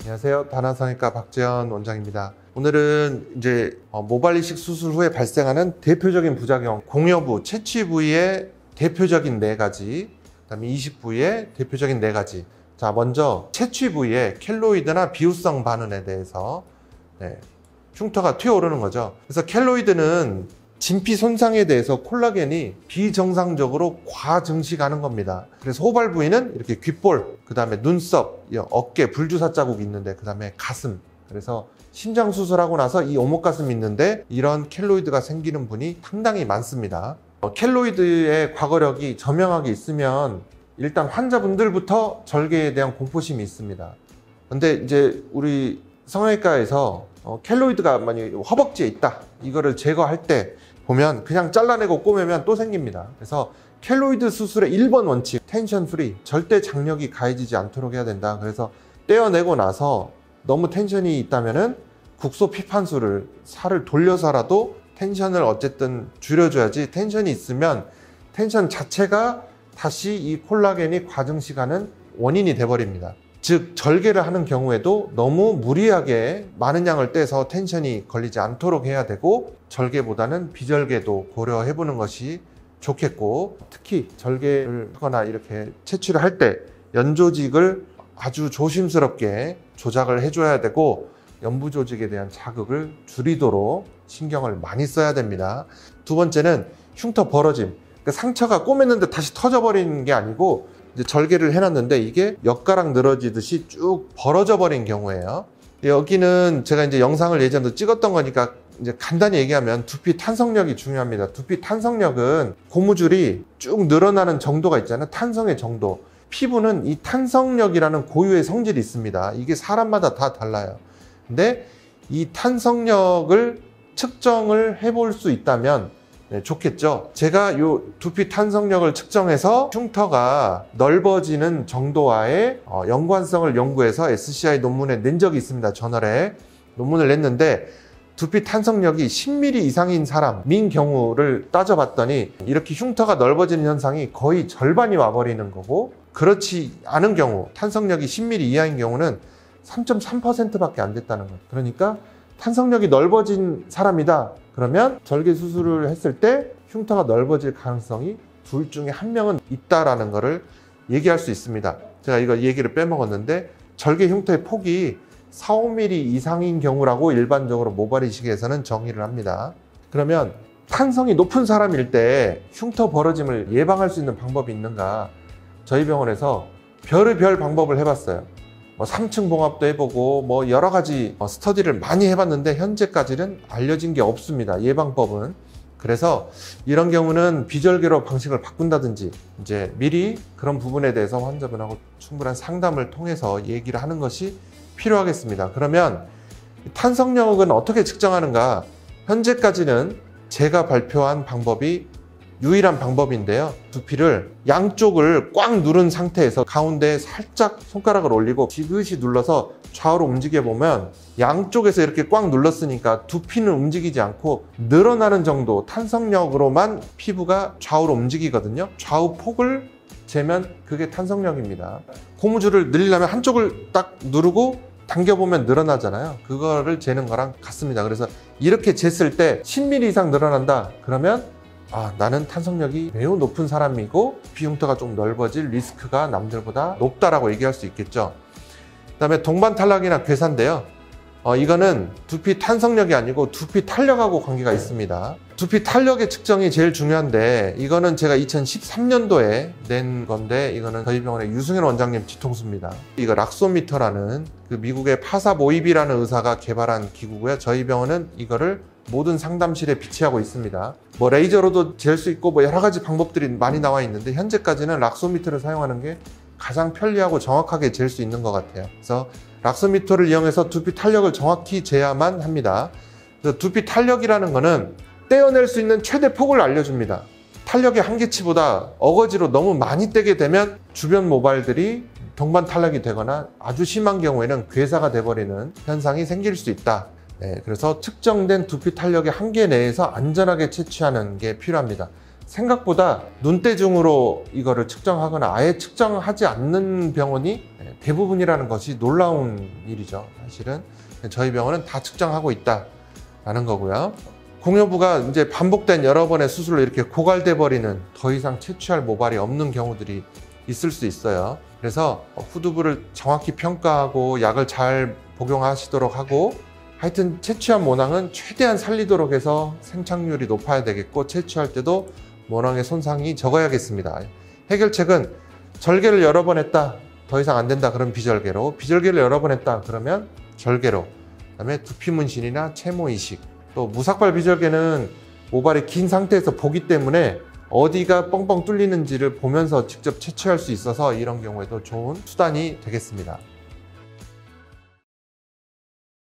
안녕하세요. 다나성형외과 박재현 원장입니다. 오늘은 이제 모발 이식 수술 후에 발생하는 대표적인 부작용, 공여부, 채취 부위의 대표적인 4가지, 그다음에 이식 부위의 대표적인 4가지. 자, 먼저 채취 부위의 켈로이드나 비후성 반응에 대해서 흉터가 튀어오르는 거죠. 그래서 켈로이드는 진피 손상에 대해서 콜라겐이 비정상적으로 과증식하는 겁니다. 그래서 호발 부위는 이렇게 귓볼, 그 다음에 눈썹, 어깨, 불주사 자국이 있는데, 그 다음에 가슴. 그래서 심장 수술하고 나서 이 오목가슴이 있는데 이런 켈로이드가 생기는 분이 상당히 많습니다. 켈로이드의 과거력이 저명하게 있으면 일단 환자분들부터 절개에 대한 공포심이 있습니다. 근데 이제 우리 성형외과에서 켈로이드가 만약에 허벅지에 있다, 이거를 제거할 때 보면 그냥 잘라내고 꼬매면 또 생깁니다. 그래서 켈로이드 수술의 1번 원칙, 텐션 프리, 절대 장력이 가해지지 않도록 해야 된다. 그래서 떼어내고 나서 너무 텐션이 있다면은 국소 피판술을 살을 돌려서라도 텐션을 어쨌든 줄여줘야지, 텐션이 있으면 텐션 자체가 다시 이 콜라겐이 과증식하는 원인이 돼버립니다. 즉 절개를 하는 경우에도 너무 무리하게 많은 양을 떼서 텐션이 걸리지 않도록 해야 되고, 절개보다는 비절개도 고려해 보는 것이 좋겠고, 특히 절개를 하거나 이렇게 채취를 할 때 연조직을 아주 조심스럽게 조작을 해줘야 되고, 연부 조직에 대한 자극을 줄이도록 신경을 많이 써야 됩니다. 두 번째는 흉터 벌어짐. 그러니까 상처가 꼬맸는데 다시 터져버리는 게 아니고, 이제 절개를 해놨는데 이게 엿가락 늘어지듯이 쭉 벌어져 버린 경우예요. 여기는 제가 이제 영상을 예전에 찍었던 거니까 이제 간단히 얘기하면 두피 탄성력이 중요합니다. 두피 탄성력은 고무줄이 쭉 늘어나는 정도가 있잖아요. 탄성의 정도. 피부는 이 탄성력이라는 고유의 성질이 있습니다. 이게 사람마다 다 달라요. 근데 이 탄성력을 측정을 해볼 수 있다면 좋겠죠. 제가 요 두피 탄성력을 측정해서 흉터가 넓어지는 정도와의 연관성을 연구해서 SCI 논문에 낸 적이 있습니다. 저널에 논문을 냈는데, 두피 탄성력이 10mm 이상인 사람인 경우를 따져봤더니 이렇게 흉터가 넓어지는 현상이 거의 절반이 와버리는 거고, 그렇지 않은 경우, 탄성력이 10mm 이하인 경우는 3.3%밖에 안 됐다는 거예요. 그러니까 탄성력이 넓어진 사람이다 그러면 절개 수술을 했을 때 흉터가 넓어질 가능성이 둘 중에 한 명은 있다라는 것을 얘기할 수 있습니다. 제가 이거 얘기를 빼먹었는데, 절개 흉터의 폭이 4, 5mm 이상인 경우라고 일반적으로 모발 이식에서는 정의를 합니다. 그러면 탄성이 높은 사람일 때 흉터 벌어짐을 예방할 수 있는 방법이 있는가? 저희 병원에서 별의별 방법을 해봤어요. 3층 봉합도 해보고 여러 가지 스터디를 많이 해봤는데 현재까지는 알려진 게 없습니다. 예방법은. 그래서 이런 경우는 비절개로 방식을 바꾼다든지 이제 미리 그런 부분에 대해서 환자분하고 충분한 상담을 통해서 얘기를 하는 것이 필요하겠습니다. 그러면 탄성력은 어떻게 측정하는가? 현재까지는 제가 발표한 방법이 유일한 방법인데요. 두피를 양쪽을 꽉 누른 상태에서 가운데에 살짝 손가락을 올리고 지그시 눌러서 좌우로 움직여 보면 양쪽에서 이렇게 꽉 눌렀으니까 두피는 움직이지 않고 늘어나는 정도 탄성력으로만 피부가 좌우로 움직이거든요. 좌우 폭을 재면 그게 탄성력입니다. 고무줄을 늘리려면 한쪽을 딱 누르고 당겨보면 늘어나잖아요. 그거를 재는 거랑 같습니다. 그래서 이렇게 쟀을 때 10mm 이상 늘어난다 그러면 나는 탄성력이 매우 높은 사람이고 비흉터가 좀 넓어질 리스크가 남들보다 높다라고 얘기할 수 있겠죠. 그 다음에 동반 탈락이나 괴사인데요. 이거는 두피 탄성력이 아니고 두피 탄력하고 관계가 있습니다. 두피 탄력의 측정이 제일 중요한데, 이거는 제가 2013년도에 낸 건데, 이거는 저희 병원의 유승현 원장님 뒤통수입니다. 이거 락소미터라는 그 미국의 파사 모이비라는 의사가 개발한 기구고요. 저희 병원은 이거를 모든 상담실에 비치하고 있습니다. 레이저로도 잴 수 있고 여러 가지 방법들이 많이 나와 있는데, 현재까지는 락소미터를 사용하는 게 가장 편리하고 정확하게 잴 수 있는 것 같아요. 그래서 락소미터를 이용해서 두피 탄력을 정확히 재야만 합니다. 그래서 두피 탄력이라는 거는 떼어낼 수 있는 최대 폭을 알려줍니다. 탄력의 한계치보다 어거지로 너무 많이 떼게 되면 주변 모발들이 동반 탈락이 되거나 아주 심한 경우에는 괴사가 돼버리는 현상이 생길 수 있다. 그래서 측정된 두피 탄력의 한계 내에서 안전하게 채취하는 게 필요합니다. 생각보다 눈대중으로 이거를 측정하거나 아예 측정하지 않는 병원이 대부분이라는 것이 놀라운 일이죠. 사실은 저희 병원은 다 측정하고 있다라는 거고요. 공여부가 이제 반복된 여러 번의 수술로 이렇게 고갈돼 버리는 더 이상 채취할 모발이 없는 경우들이 있을 수 있어요. 그래서 후두부를 정확히 평가하고 약을 잘 복용하시도록 하고, 하여튼 채취한 모낭은 최대한 살리도록 해서 생착률이 높아야 되겠고, 채취할 때도 모낭의 손상이 적어야겠습니다. 해결책은 절개를 여러 번 했다, 더 이상 안 된다 그러면 비절개로, 비절개를 여러 번 했다 그러면 절개로, 그다음에 두피 문신이나 채모 이식, 또 무삭발 비절개는 모발이 긴 상태에서 보기 때문에 어디가 뻥뻥 뚫리는지를 보면서 직접 채취할 수 있어서 이런 경우에도 좋은 수단이 되겠습니다.